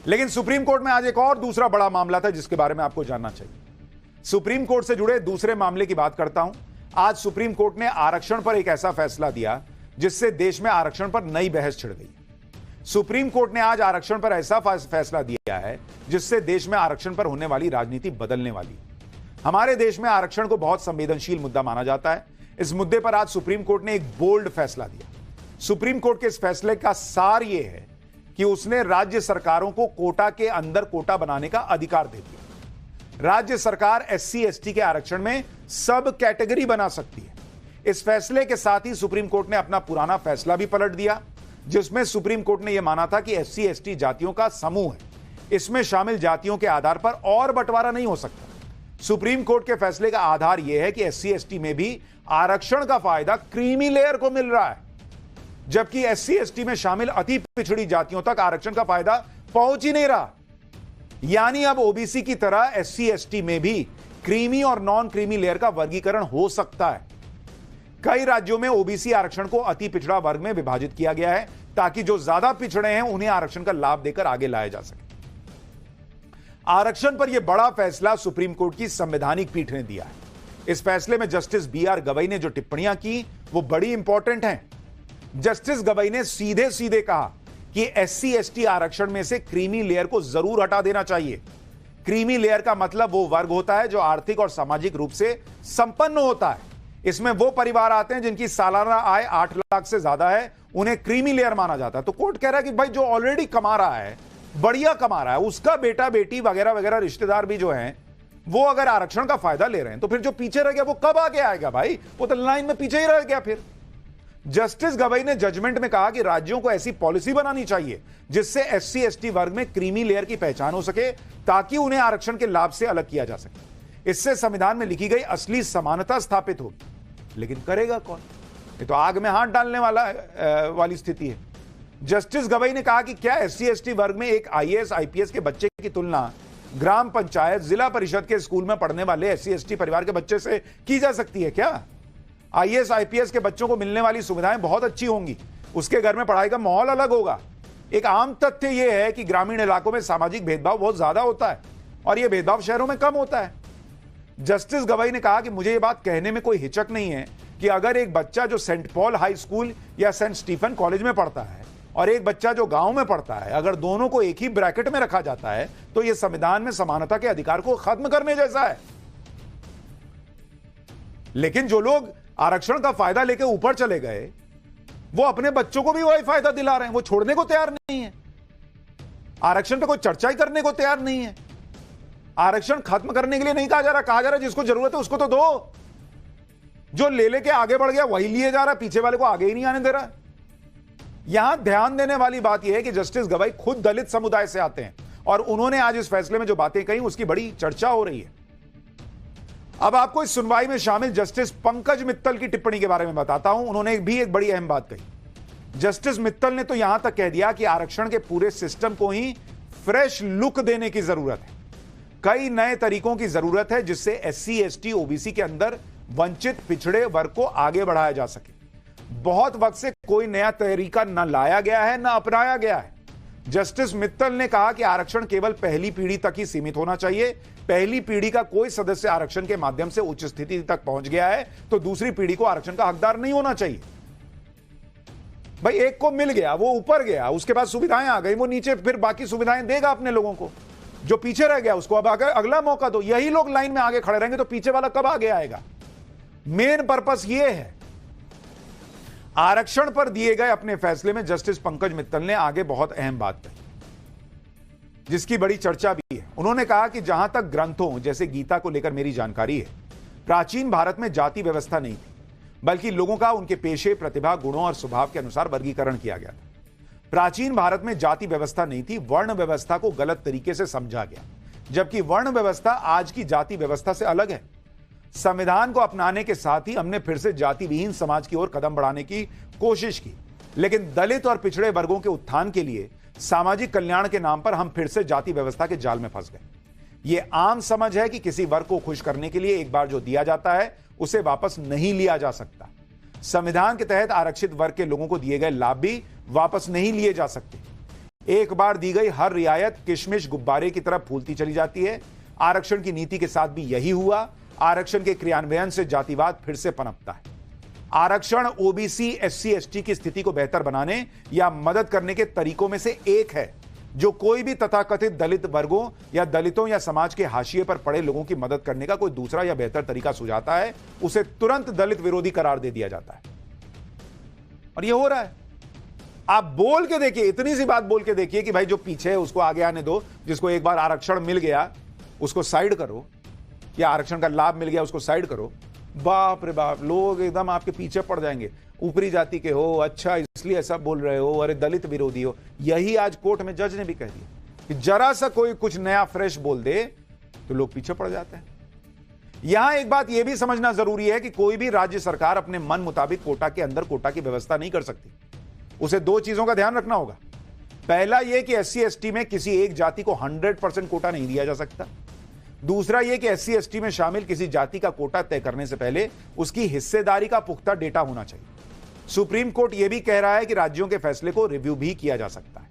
लेकिन supreme court में आज एक और दूसरा बड़ा मामला था जिसके बारे में आपको जानना चाहिए। सुप्रीम कोर्ट से जुड़े दूसरे मामले की बात करता हूं। आज सुप्रीम कोर्ट ने आरक्षण पर एक ऐसा फैसला दिया जिससे देश में आरक्षण पर नई बहस छिड़ गई। सुप्रीम कोर्ट ने आज आरक्षण पर ऐसा फैसला दिया है जिससे देश में आरक्षण पर होने वाली राजनीति बदलने वाली है। हमारे देश में आरक्षण को बहुत संवेदनशील मुद्दा माना जाता है। इस मुद्दे पर आज सुप्रीम कोर्ट ने एक बोल्ड फैसला दिया। सुप्रीम कोर्ट के इस फैसले का सार यह है कि उसने राज्य सरकारों को कोटा के अंदर कोटा बनाने का अधिकार दे दिया। राज्य सरकार एससी एसटी के आरक्षण में सब कैटेगरी बना सकती है। इस फैसले के साथ ही सुप्रीम कोर्ट ने अपना पुराना फैसला भी पलट दिया जिसमें सुप्रीम कोर्ट ने यह माना था कि एससी एसटी जातियों का समूह है, इसमें शामिल जातियों के आधार पर और बंटवारा नहीं हो सकता। सुप्रीम कोर्ट के फैसले का आधार यह है कि एससी एसटी में भी आरक्षण का फायदा क्रीमी लेयर को मिल रहा है, जबकि एससी एसटी में शामिल अति पिछड़ी जातियों तक आरक्षण का फायदा पहुंच ही नहीं रहा। यानी अब ओबीसी की तरह एससी एसटी में भी क्रीमी और नॉन क्रीमी लेयर का वर्गीकरण हो सकता है। कई राज्यों में ओबीसी आरक्षण को अति पिछड़ा वर्ग में विभाजित किया गया है ताकि जो ज्यादा पिछड़े हैं उन्हें आरक्षण का लाभ देकर आगे लाया जा सके। आरक्षण पर यह बड़ा फैसला सुप्रीम कोर्ट की संवैधानिक पीठ ने दिया है। इस फैसले में जस्टिस बीआर गवई ने जो टिप्पणियां की वो बड़ी इंपॉर्टेंट हैं। जस्टिस गवई ने सीधे सीधे कहा कि एससी एसटी आरक्षण में से क्रीमी लेयर को जरूर हटा देना चाहिए। क्रीमी लेयर का मतलब वो वर्ग होता है जो आर्थिक और सामाजिक रूप से संपन्न होता है। इसमें वो परिवार आते हैं जिनकी सालाना आय 8 लाख से ज्यादा है, उन्हें क्रीमी लेयर माना जाता है। तो कोर्ट कह रहा है कि भाई जो ऑलरेडी कमा रहा है, बढ़िया कमा रहा है, उसका बेटा बेटी वगैरह वगैरह रिश्तेदार भी जो हैं वो अगर आरक्षण का फायदा ले रहे हैं तो फिर जो पीछे रह गया वो कब आगे आएगा भाई? वो तो लाइन में पीछे ही रह गया। फिर जस्टिस गवई ने जजमेंट में कहा कि राज्यों को ऐसी पॉलिसी बनानी चाहिए जिससे एससी एसटी वर्ग में क्रीमी लेयर की पहचान हो सके ताकि उन्हें आरक्षण के लाभ से अलग किया जा सके। इससे संविधान में लिखी गई असली समानता स्थापित होगी। लेकिन करेगा कौन? ये तो आग में हाथ डालने वाली स्थिति है। जस्टिस गवई ने कहा कि क्या एससी एसटी वर्ग में एक आईएएस आईपीएस के बच्चे की तुलना ग्राम पंचायत जिला परिषद के स्कूल में पढ़ने वाले एससी एसटी परिवार के बच्चे से की जा सकती है क्या? आईएएस आईपीएस के बच्चों को मिलने वाली सुविधाएं बहुत अच्छी होंगी, उसके घर में पढ़ाई का माहौल अलग होगा। एक आम तथ्य यह है कि ग्रामीण इलाकों में सामाजिक भेदभाव बहुत ज्यादा होता है और यह भेदभाव शहरों में कम होता है। जस्टिस गवई ने कहा कि मुझे यह बात कहने में कोई हिचक नहीं है कि अगर एक बच्चा जो सेंट पॉल हाई स्कूल या सेंट स्टीफन कॉलेज में पढ़ता है और एक बच्चा जो गांव में पढ़ता है, अगर दोनों को एक ही ब्रैकेट में रखा जाता है तो यह संविधान में समानता के अधिकार को खत्म करने जैसा है। लेकिन जो लोग आरक्षण का फायदा लेकर ऊपर चले गए वो अपने बच्चों को भी वही फायदा दिला रहे हैं, वो छोड़ने को तैयार नहीं है। आरक्षण पे कोई चर्चा ही करने को तैयार नहीं है। आरक्षण खत्म करने के लिए नहीं कहा जा रहा जिसको जरूरत है उसको तो दो। जो ले लेके आगे बढ़ गया वही लिए जा रहा है, पीछे वाले को आगे ही नहीं आने दे रहा। यहां ध्यान देने वाली बात यह है कि जस्टिस गवई खुद दलित समुदाय से आते हैं और उन्होंने आज इस फैसले में जो बातें कही उसकी बड़ी चर्चा हो रही है। अब आपको इस सुनवाई में शामिल जस्टिस पंकज मित्तल की टिप्पणी के बारे में बताता हूं। उन्होंने भी एक बड़ी अहम बात कही। जस्टिस मित्तल ने तो यहां तक कह दिया कि आरक्षण के पूरे सिस्टम को ही फ्रेश लुक देने की जरूरत है। कई नए तरीकों की जरूरत है जिससे एससी एसटी ओबीसी के अंदर वंचित पिछड़े वर्ग को आगे बढ़ाया जा सके। बहुत वक्त से कोई नया तरीका न लाया गया है न अपनाया गया है। जस्टिस मित्तल ने कहा कि आरक्षण केवल पहली पीढ़ी तक ही सीमित होना चाहिए। पहली पीढ़ी का कोई सदस्य आरक्षण के माध्यम से उच्च स्थिति तक पहुंच गया है तो दूसरी पीढ़ी को आरक्षण का हकदार नहीं होना चाहिए। भाई एक को मिल गया, वो ऊपर गया, उसके बाद सुविधाएं आ गई, वो नीचे फिर बाकी सुविधाएं देगा अपने लोगों को। जो पीछे रह गया उसको अब अगला मौका दो। यही लोग लाइन में आगे खड़े रहेंगे तो पीछे वाला कब आगे आएगा? मेन पर्पस यह है। आरक्षण पर दिए गए अपने फैसले में जस्टिस पंकज मित्तल ने आगे बहुत अहम बात कही जिसकी बड़ी चर्चा भी है। उन्होंने कहा कि जहां तक ग्रंथों जैसे गीता को लेकर मेरी जानकारी है, प्राचीन भारत में जाति व्यवस्था नहीं थी, बल्कि लोगों का उनके पेशे, प्रतिभा, गुणों और स्वभाव के अनुसार वर्गीकरण किया गया था। प्राचीन भारत में जाति व्यवस्था नहीं थी, वर्ण व्यवस्था को गलत तरीके से समझा गया, जबकि वर्ण व्यवस्था आज की जाति व्यवस्था से अलग है। संविधान को अपनाने के साथ ही हमने फिर से जाति विहीन समाज की ओर कदम बढ़ाने की कोशिश की, लेकिन दलित और पिछड़े वर्गों के उत्थान के लिए सामाजिक कल्याण के नाम पर हम फिर से जाति व्यवस्था के जाल में फंस गए। यह आम समझ है कि किसी वर्ग को खुश करने के लिए एक बार जो दिया जाता है उसे वापस नहीं लिया जा सकता। संविधान के तहत आरक्षित वर्ग के लोगों को दिए गए लाभ भी वापस नहीं लिए जा सकते। एक बार दी गई हर रियायत किशमिश गुब्बारे की तरह फूलती चली जाती है। आरक्षण की नीति के साथ भी यही हुआ। आरक्षण के क्रियान्वयन से जातिवाद फिर से पनपता है। आरक्षण ओबीसी, एससी, एसटी की स्थिति को बेहतर बनाने या मदद करने के तरीकों में से एक है। जो कोई भी तथाकथित दलित वर्गों या दलितों या समाज के हाशिए पर पड़े लोगों की मदद करने का कोई दूसरा या बेहतर तरीका सुझाता है, उसे तुरंत दलित विरोधी करार दे दिया जाता है। और यह हो रहा है। आप बोल के देखिए, इतनी सी बात बोल के देखिए कि भाई जो पीछे है उसको आगे आने दो, जिसको एक बार आरक्षण मिल गया उसको साइड करो, या आरक्षण का लाभ मिल गया उसको साइड करो। बाप रे बाप, लोग एकदम आपके पीछे पड़ जाएंगे। ऊपरी जाति के हो, अच्छा इसलिए ऐसा बोल रहे हो, अरे दलित विरोधी हो। यही आज कोर्ट में जज ने भी कह दिया कि जरा सा कोई कुछ नया फ्रेश बोल दे तो लोग पीछे पड़ जाते हैं। यहां एक बात यह भी समझना जरूरी है कि कोई भी राज्य सरकार अपने मन मुताबिक कोटा के अंदर कोटा की व्यवस्था नहीं कर सकती। उसे दो चीजों का ध्यान रखना होगा। पहला यह कि एससी एसटी में किसी एक जाति को 100% कोटा नहीं दिया जा सकता। दूसरा यह कि एससी एसटी में शामिल किसी जाति का कोटा तय करने से पहले उसकी हिस्सेदारी का पुख्ता डेटा होना चाहिए। सुप्रीम कोर्ट यह भी कह रहा है कि राज्यों के फैसले को रिव्यू भी किया जा सकता है।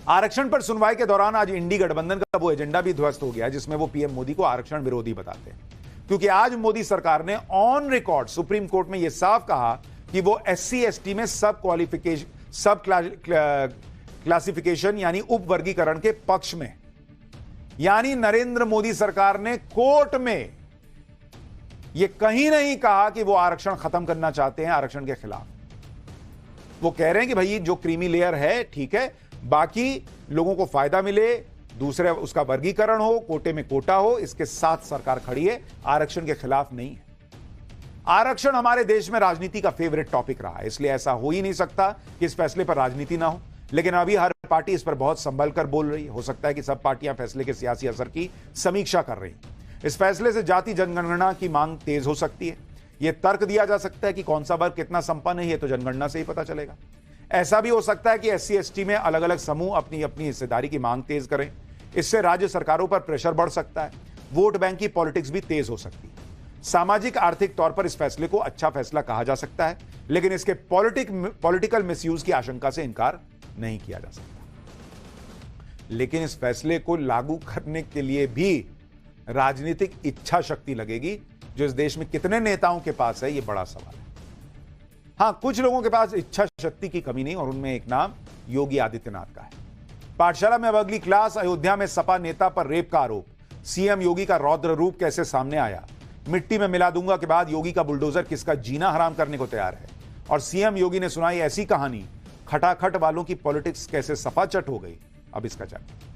आरक्षण पर सुनवाई के दौरान आज इंडी गठबंधन का वो एजेंडा भी ध्वस्त हो गया जिसमें वो पीएम मोदी को आरक्षण विरोधी बताते हैं, क्योंकि आज मोदी सरकार ने ऑन रिकॉर्ड सुप्रीम कोर्ट में यह साफ कहा कि वो एससी एसटी में सब क्लासिफिकेशन यानी उप वर्गीकरण के पक्ष में। यानी नरेंद्र मोदी सरकार ने कोर्ट में यह कहीं नहीं कहा कि वो आरक्षण खत्म करना चाहते हैं आरक्षण के खिलाफ। वो कह रहे हैं कि भाई जो क्रीमी लेयर है ठीक है, बाकी लोगों को फायदा मिले, दूसरे उसका वर्गीकरण हो, कोटे में कोटा हो, इसके साथ सरकार खड़ी है, आरक्षण के खिलाफ नहीं है। आरक्षण हमारे देश में राजनीति का फेवरेट टॉपिक रहा है, इसलिए ऐसा हो ही नहीं सकता कि इस फैसले पर राजनीति ना हो। लेकिन अभी हर पार्टी इस पर बहुत संभल कर बोल रही है। हो सकता है कि सब पार्टियां फैसले के सियासी असर की समीक्षा कर रही हैं। इस फैसले से जाति जनगणना की मांग तेज हो सकती है। यह तर्क दिया जा सकता है कि कौन सा वर्ग कितना संपन्न है, तो जनगणना से ही पता चलेगा। ऐसा भी हो सकता है कि एससी एसटी में अलग अलग समूह अपनी अपनी हिस्सेदारी की मांग तेज करें। इससे राज्य सरकारों पर प्रेशर बढ़ सकता है। वोट बैंक की पॉलिटिक्स भी तेज हो सकती है। सामाजिक आर्थिक तौर पर इस फैसले को अच्छा फैसला कहा जा सकता है, लेकिन इसके पॉलिटिकल मिसयूज की आशंका से इनकार नहीं किया जा सकता। लेकिन इस फैसले को लागू करने के लिए भी राजनीतिक इच्छा शक्ति लगेगी, जो इस देश में कितने नेताओं के पास है, यह बड़ा सवाल है। हां, कुछ लोगों के पास इच्छा शक्ति की कमी नहीं, और उनमें एक नाम योगी आदित्यनाथ का है। पाठशाला में अब अगली क्लास। अयोध्या में सपा नेता पर रेप का आरोप। सीएम योगी का रौद्र रूप कैसे सामने आया। मिट्टी में मिला दूंगा के बाद योगी का बुलडोजर किसका जीना हराम करने को तैयार है। और सीएम योगी ने सुनाई ऐसी कहानी, खटाखट वालों की पॉलिटिक्स कैसे सपाचट हो गई। अब इसका जानिए।